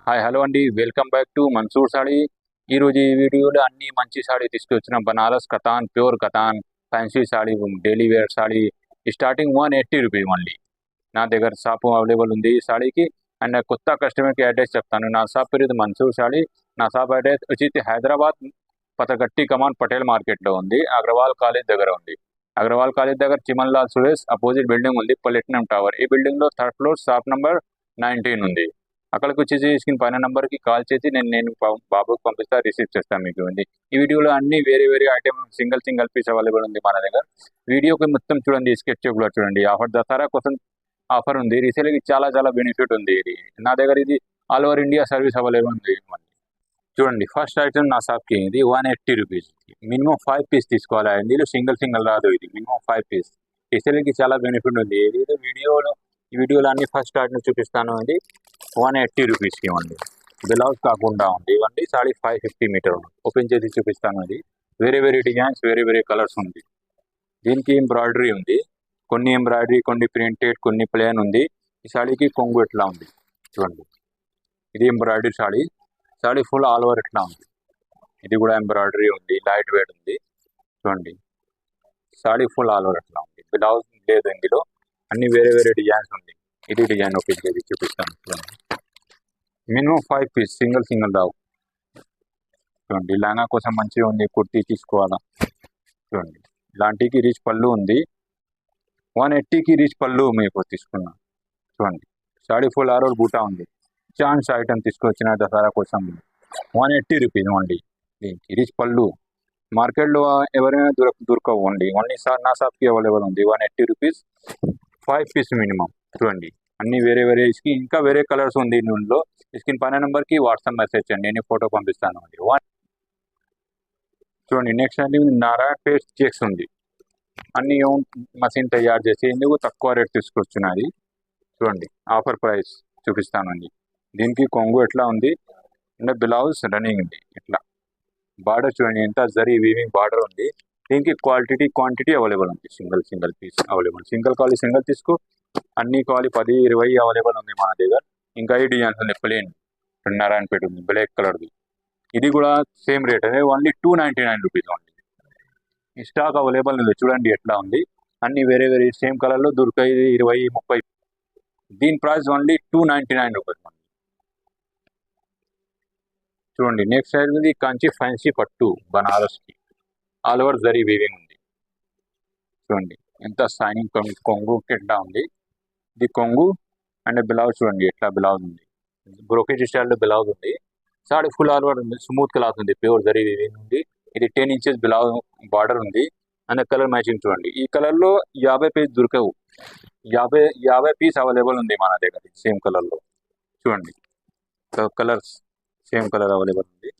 Hi hello అండి, welcome back to Mansoor sari. ఈరోజు ఈ వీడియోలో అన్ని మంచి సాడీ తీసుకొచ్చిన Banaras katan, pure katan fancy sari, daily wear sari starting 180 rupees only. నా దగ్గర షాప్ అవైలబుల్ ఉంది ఈ సాడీకి. అండ్ కొత్త కస్టమర్కి అడ్రస్ చెప్తాను. నా షాప్ పేరు మన్సూర్ సాడీ. నా షాప్ అడ్రస్ వచ్చి హైదరాబాద్ పతగట్టి కమాన్ పటేల్ మార్కెట్లో ఉంది. అగ్రవాల్ కాలేజ్ దగ్గర ఉంది. అగ్రవాల్ కాలేజ్ దగ్గర చిమన్ లాల్ సురేష్ అపోజిట్ బిల్డింగ్ ఉంది, ప్లాటినం టవర్. ఈ బిల్డింగ్లో థర్డ్ ఫ్లోర్ షాప్ నెంబర్ 19 ఉంది. అక్కడికి వచ్చేసి స్క్రీన్ పైన నెంబర్కి కాల్ చేసి నేను బాబుకి పంపిస్తా, రిసీవ్ చేస్తాను మీకు ఉంది. ఈ వీడియోలో అన్ని వేరే వేరే ఐటమ్ సింగిల్ పీస్ అవైలబుల్ ఉంది మన దగ్గర. వీడియోకి మొత్తం చూడండి, స్కెచ్ కూడా చూడండి. ఆఫర్ దసరా కోసం ఆఫర్ ఉంది. రీసేల్కి చాలా చాలా బెనిఫిట్ ఉంది. ఇది నా దగ్గర ఇది all over India service available ఉంది. చూడంండి, ఫస్ట్ ఐటమ్ నా షాప్కి ఇది 180 రూపీస్. మినిమం 5 పీస్ తీసుకోవాలి. ఇందులో సింగిల్ రాదు. ఇది మినిమం 5 పీస్. రీసేల్కి చాలా బెనిఫిట్ ఉంది. ఇది వీడియోలో అన్ని ఫస్ట్ ఐటమ్ చూపిస్తాను. ఇది 180 రూపీస్కి ఇవ్వండి. బ్లౌజ్ కాకుండా ఉంది. ఇవ్వండి సాడీ 550 మీటర్ ఓపెన్ చేసి చూపిస్తాను. అది వేరే వేరే డిజైన్స్, వేరే వేరే కలర్స్ ఉంది. దీనికి ఎంబ్రాయిడరీ ఉంది. కొన్ని ఎంబ్రాయిడరీ, కొన్ని ప్రింటెడ్, కొన్ని ప్లేన్ ఉంది. ఈ సాడీకి కొంగు ఎట్లా ఉంది చూడండి. ఇది embroidery saree full all over ఎట్లా ఉంది. ఇది కూడా ఎంబ్రాయిడరీ ఉంది, లైట్ వెయిట్ ఉంది. చూడండి, సాడీ ఫుల్ ఆల్ ఓవర్ ఎట్లా ఉంది. బ్లౌజ్ లేదు ఇందులో, అన్ని వేరే వేరే డిజైన్స్ ఉంది. ఇది డిజైన్ ఓపెన్ చేసి చూపిస్తాను. చూడండి, మినిమం 5 పీస్ సింగిల్ రావు. చూడండి, లంగా కోసం మంచిగా ఉంది. కుర్తీ తీసుకోవాలా. చూడండి, ఇలాంటికి రిచ్ పళ్ళు ఉంది. 180కి రిచ్ పళ్ళు మీకు తీసుకున్నా. చూడండి, సాడీ ఫుల్ ఆల్ ఓవర్ బూటా ఉంది. ఛాన్స్ ఐటమ్ తీసుకొచ్చిన దసరా కోసం 180 రూపీస్ ఓన్లీ. దీనికి రిచ్ పళ్ళు మార్కెట్లో ఎవరైనా దొరకవు. ఓన్లీ నా షాప్కి అవైలబుల్ ఉంది. 180 రూపీస్, 5 పీస్ మినిమం. చూడండి, అన్ని వేరే వేరే ఇంకా వేరే కలర్స్ ఉంది. ఇందులో స్క్రీన్ పైన నెంబర్కి వాట్సాప్ మెసేజ్ చేయండి, నేను ఫోటో పంపిస్తాను. చూడండి, నెక్స్ట్ అంటే నారాయణ పేస్ట్ చెక్స్ ఉంది. అన్ని ఓన్ మషిన్ తయారు చేసి ఎందుకు తక్కువ రేట్ తీసుకొచ్చినది. చూడండి, ఆఫర్ ప్రైస్ చూపిస్తానండి. దీనికి కొంగు ఎట్లా ఉంది అంటే బ్లౌజ్ రన్నింగ్ ఉంది. ఇట్లా బార్డర్ చూడండి, ఎంత జరీ వీవింగ్ బార్డర్ ఉంది. దీనికి క్వాంటిటీ అవైలబుల్ ఉంది. Single piece available. సింగిల్ కావాలి సింగిల్ తీసుకో. అన్ని కావాలి 10, 20 అవైలబుల్ ఉంది మన దగ్గర. ఇంకా ఈ డిజైన్స్ ఉంది. ప్లేన్ నారాయణపేట ఉంది, బ్లాక్ కలర్ది. ఇది కూడా సేమ్ రేట్ అదే, ఓన్లీ 299 రూపీస్ ఓన్లీ. ఈ స్టాక్ అవైలబుల్ ఉంది. చూడండి ఎట్లా ఉంది. అన్ని వేరే వేరే సేమ్ కలర్లో దొరుకుతాయి. 20, 30. దీని ప్రైస్ ఓన్లీ 299 రూపీస్. చూడండి, నెక్స్ట్ సైడ్ ఉంది కంచి ఫ్యాన్సీ పట్టు బనారస్కి ఆల్ ఓవర్ జరీ వీవింగ్ ఉంది. చూడండి, ఎంత షైనింగ్ కొంగు ఎట్లా ఉంది. ఇది కొంగు అండ్ బ్లౌజ్ చూడండి ఎట్లా బ్లౌజ్ ఉంది. బ్రోకేజ్ స్టైల్లో బ్లౌజ్ ఉంది. సాడీ ఫుల్ ఆల్ ఓవర్ ఉంది. స్మూత్ క్లాత్ ఉంది, ప్యూర్ జరీ వీవింగ్ ఉంది. ఇది 10 ఇంచెస్ బ్లౌజ్ బార్డర్ ఉంది. అండ్ కలర్ మ్యాచింగ్ చూడండి. ఈ కలర్లో 50 పీస్ దొరకవు. 50 పీస్ అవైలబుల్ ఉంది మన దగ్గర సేమ్ కలర్లో. చూడండి, కలర్స్ సేమ్ కలర్ అవైలబుల్ ఉంది.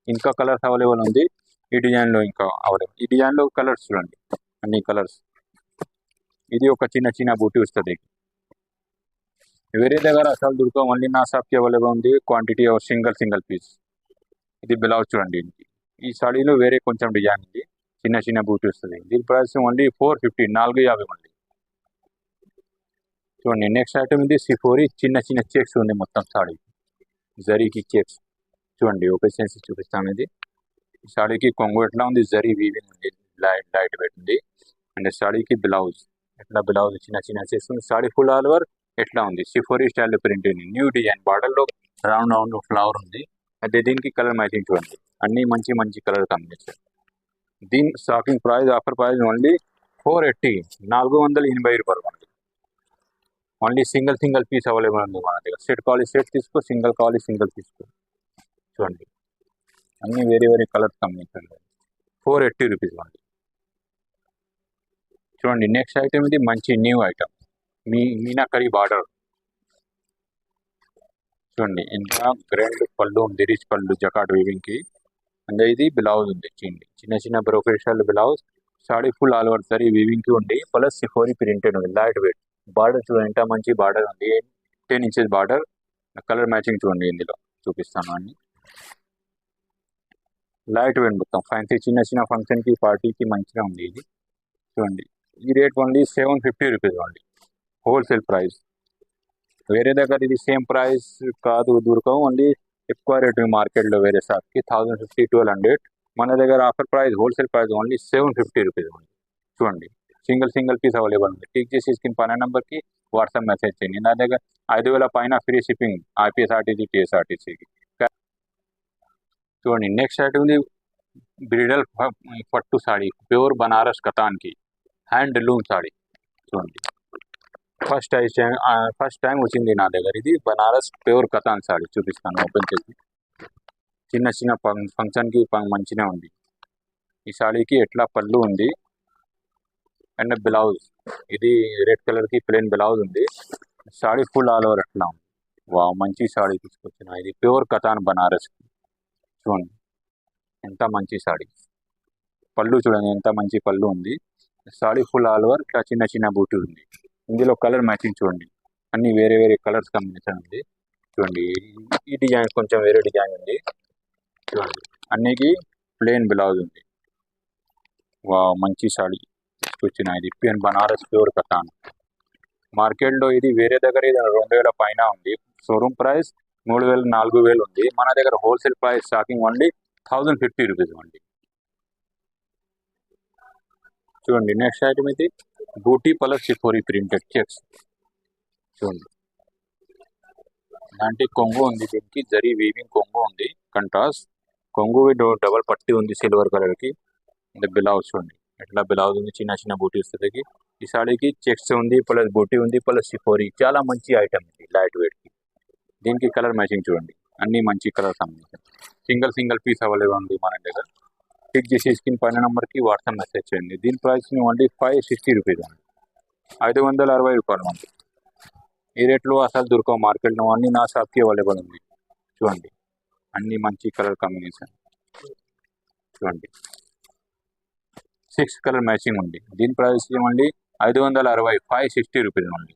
ఇంకా కలర్స్ అవైలబుల్ ఉంది. ఈ డిజైన్లో ఇంకా అవైలబుల్. ఈ డిజైన్లో కలర్స్ చూడండి, అన్ని కలర్స్. ఇది ఒక చిన్న బూటీ వస్తుంది. వేరే దగ్గర అసలు దొరకవు. మళ్ళీ నా షాప్కి అవైలబుల్ ఉంది. Quantity single piece. ఇది బ్లౌజ్ చూడండి. ఈ సాడీలో వేరే కొంచెం డిజైన్ ఉంది. చిన్న బూటీ వస్తుంది. దీని ప్రైస్ ఓన్లీ 450, 450 మళ్ళీ. చూడండి, నెక్స్ట్ ఐటమ్ ఇది సిఫోరీ చిన్న చెక్స్ ఉంది. మొత్తం సాడీ జరీకి చెక్స్. చూడండి, ఓపెన్ చేసి చూపిస్తాను. ఇది సాడీకి కొంగు ఎట్లా ఉంది, జరీ వీవింగ్ ఉంది, లైట్ వెయిట్ ఉంది. అండ్ సాడీకి బ్లౌజ్ ఎట్లా, బ్లౌజ్ చిన్న చేస్తుంది. సాడీ ఫుల్ ఆల్ ఓవర్ ఎట్లా ఉంది, సిఫోరీ స్టైల్లో ప్రింట్ ఉంది. న్యూ డిజైన్ బార్డర్లో రౌండ్ ఫ్లవర్ ఉంది. అయితే దీనికి కలర్ మ్యాచింగ్ చూడండి, అన్ని మంచి కలర్ కాంబినేషన్. దీని stocking price offer price only 480, 480 రూపాయలు. ఓన్లీ సింగిల్ పీస్ అవైలబుల్ ఉంది మన దగ్గర. సెట్ కావాలి సెట్ తీసుకో, సింగిల్ కావాలి సింగిల్ తీసుకో. చూడండి, అన్ని వేరే వేరే కలర్స్ కాంబినేషన్. 480 rupees only. చూడండి, నెక్స్ట్ ఐటమ్ ఇది మంచి న్యూ ఐటమ్, మీనాకరీ బార్డర్. చూడండి, ఇంకా గ్రాండ్ పళ్ళు ఉంది, రిచ్ పళ్ళు జకాట్ వీవింగ్కి. అంటే ఇది బ్లౌజ్ ఉంది. చిన్న బ్రోకేషల్ blouse. Sari full all over sari వీవింగ్కి ఉంది. ప్లస్ సిఫోరీ ప్రింటెడ్ ఉంది, లైట్ వెయిట్. బార్డర్ చూడండి ఎంత మంచి బార్డర్ ఉంది, 10 ఇంచెస్ బార్డర్. కలర్ మ్యాచింగ్ చూడండి, ఇందులో చూపిస్తాను అన్ని. లైట్ వెయిట్ మొత్తం ఫ్యాన్సీ చిన్న ఫంక్షన్కి పార్టీకి మంచిగా ఉంది. ఇది చూడండి, ఈ rate only 750 rupees only, wholesale price. వేరే దగ్గర ఇది సేమ్ ప్రైస్ కాదు, దొరకవు. ఓన్లీ ఎక్కువ రేటు మార్కెట్లో వేరే షాప్కి 1050 1200. మన దగ్గర offer price wholesale price only 750 rupees ఉంది. చూడండి, సింగిల్ పీస్ అవైలబుల్ ఉంది. టిక్ చేసి స్క్రీన్ పైన నెంబర్కి వాట్సాప్ మెసేజ్ చేయండి. నా దగ్గర 5000 పైన ఫ్రీ షిప్పింగ్ IPSRTC TSRTCకి. చూడండి, నెక్స్ట్ ఐటమ్ ఉంది బ్రిడల్ పట్టు సాడీ, ప్యూర్ బనారస్ కతాన్కి హ్యాండ్లూమ్ సాడీ. చూడండి, ఫస్ట్ టైం వచ్చింది నా దగ్గర. ఇది బనారస్ ప్యూర్ కతాన్ సాడీ చూపిస్తాను ఓపెన్ చేసి. చిన్న ఫంక్షన్కి మంచిగా ఉంది. ఈ సాడీకి ఎట్లా పళ్ళు ఉంది అండ్ బ్లౌజ్, ఇది రెడ్ కలర్కి ప్లెయిన్ బ్లౌజ్ ఉంది. సాడీ ఫుల్ ఆల్ ఓవర్ అట్లా ఉంది. మంచి సాడీ తీసుకొచ్చిన. ఇది ప్యూర్ కతాన్ బనారస్. చూడండి ఎంత మంచి సాడీ. పళ్ళు చూడండి ఎంత మంచి పళ్ళు ఉంది. సాడీ ఫుల్ ఆల్ ఓవర్ ఇట్లా చిన్న బూటీ ఉంది. ఇందులో కలర్ మ్యాచింగ్ చూడండి, అన్ని వేరే కలర్స్ కాంబినేషన్ ఉంది. చూడండి, ఈ డిజైన్ కొంచెం వేరే డిజైన్ ఉంది. చూడండి, అన్నికి ప్లెయిన్ బ్లౌజ్ ఉంది. మంచి సాడీ తీసుకొచ్చిన. ఇది బనారస్ ప్యూర్ కతాన్. మార్కెట్లో ఇది వేరే దగ్గర ఇది 2000 పైన ఉంది. షోరూమ్ ప్రైస్ 3000 4000 ఉంది. మన దగ్గర wholesale price starting only 1050 rupees ఉంది. చూడండి, నెక్స్ట్ ఐటమ్ ఇది బూటీ ప్లస్ షిఫోరీ ప్రింటెడ్ చెక్స్. చూడండి, ఇలాంటి కొంగు ఉంది. దీనికి జరీ వీవింగ్ కొంగు ఉంది. కంట్రాస్ట్ కొంగు డబల్ పట్టి ఉంది సిల్వర్ కలర్కి. బ్లౌజ్ చూడండి ఎట్లా బ్లౌజ్ ఉంది, చిన్న బూటీ వస్తుంది. ఈ సాడీకి చెక్స్ ఉంది ప్లస్ బూటీ ఉంది ప్లస్ షిఫోరీ. చాలా మంచి ఐటమ్ ఇది, లైట్ వెయిట్కి. దీనికి కలర్ మ్యాచింగ్ చూడండి, అన్ని మంచి colour combination. Single piece available ఉంది మన దగ్గర. టిక్ చేసి స్క్రీన్ పైన నెంబర్కి వాట్సాప్ మెసేజ్ చేయండి. దీని ప్రైస్ని ఓన్లీ 560 రూపీస్ అండి, 560 రూపాయలు ఉంది. ఈ రేట్లో అసలు దొరకవు మార్కెట్లో, అన్ని నా షాప్కి అవైలబుల్ ఉంది. చూడండి, అన్ని మంచి కలర్ కాంబినేషన్. చూడండి, 6 కలర్ మ్యాచింగ్ ఉంది. దీని ప్రైస్ ఓన్లీ 560 560 రూపీస్ ఉంది.